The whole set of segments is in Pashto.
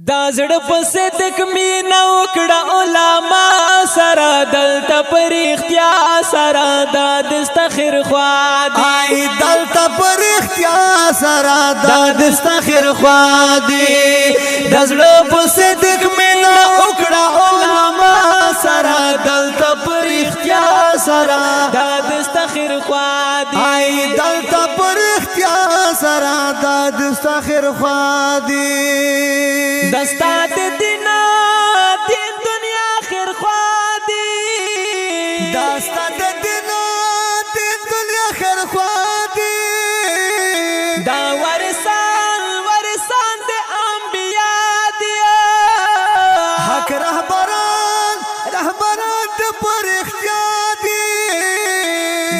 دا زړه په صدق مینا وکړه علما سره دلته پر اختیار سره دا دستخر خوا دی آی دلته پر اختیار سره دا دستخر خوا دی دا زړه په صدق مینا وکړه علما سره دلته پر اختیار سره دا دستخر خوا دی آی دلته پر اختیار سره دا دستخر خوا دی دستا دینا دین دنیا خیر خوا دی دستا دینا دین دنیا خیر خوا دی دا ورسان دے انبیاء دیا حق رهبران دے پر اختیار دی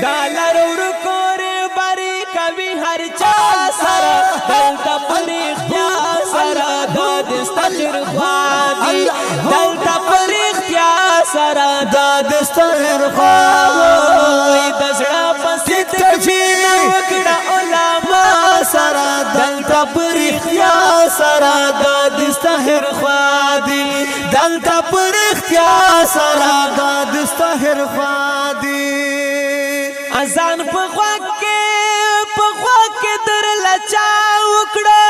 دا لرور کور باری کبھی ہر چا سرا دلتا پر اختیار سرا دا دستخر خوا دی دلتا پر اختیار سرا دا دستخر خوا دی دزڑا پسید کبینا وکڑا علما سرا دلتا پر اختیار سرا دا دستخر خوا دی دلتا پر اختیار سرا دا دستخر خوا دی ازان په خوا کې در لچا وکړه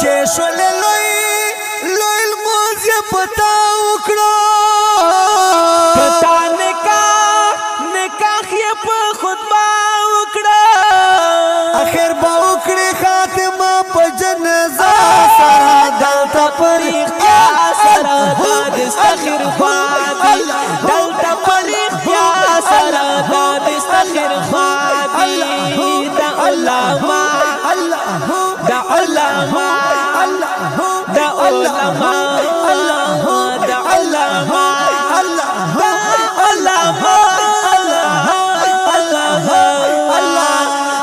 چې شول لوی موز پتا وکړه پتا نکاح یې په خطبه وکړه اخر با وکړي خاتمه په جنازه سره دلته پر اختیار سره دا دستخر خوا دی دلته پر اختیار سره دا دستخر خوا دی دا علما دا علما دا علما دا علما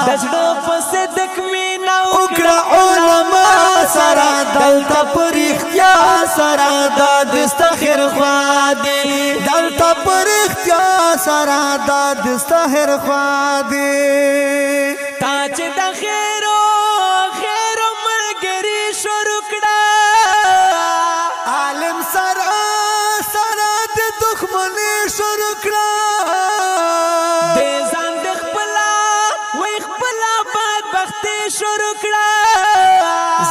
دزړه په صدق مینا وکړه علما سره دلته پر اختیار سره دا دستخر خوا دی دلته پر اختیار سره دا دستخر خوا دی تا چې د خیرو ملګری شروع کړه عالم سره د دښمنۍ شروع کړه دې ځان د خپله بدبختي شروع کړه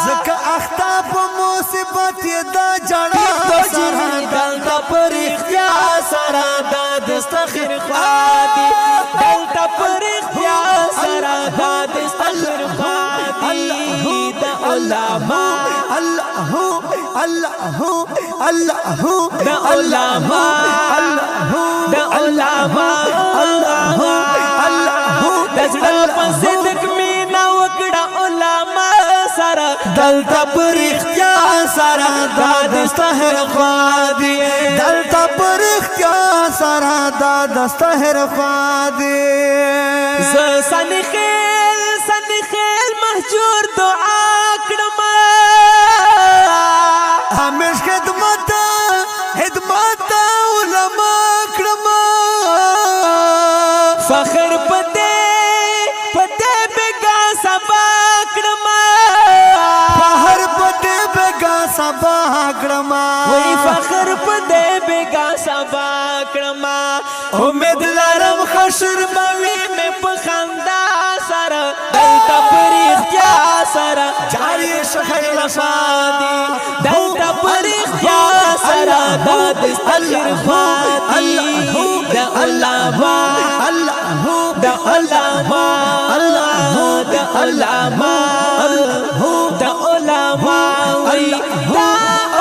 ځکه اخته په مصیبت یې دا جړه سره دلته پر اختیار سره دا دستخر خوا دی دلته پر اختیار سره دا دستخر خوا دی دا علما دا علما دا علما دزړه په صدق مینا وکړه علما سره دلته پر اختیار سره دا دستخر خوا دی دلته پر اختیار سره دا دستخر خوا دی ز سن خیل مهجور دعا کړم همیش خدمت علما کړم فخر پته بیگا سبا کړم فخر پته بیگا سبا کړم وای فخر پته بیگا سبا کړم امید لرم حشر موي مې په خندا سره دلته پر اختیار سره جاری شخیر شادي دلته پر اختیار سره دا دستخر خوا دی دا علما دا علما دا علما دا علما وای دا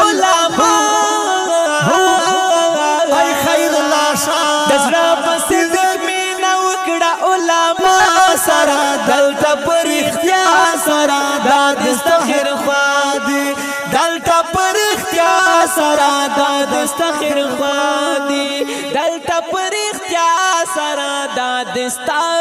علما ای خیر الله شاه دزړه په صدق مینا وکړه علما سره دلته پر اختیار سره دا دستخر خوا دی دلته پر اختیار سره دا دستخر خوا دی دلته پر اختیار سره دا دستخر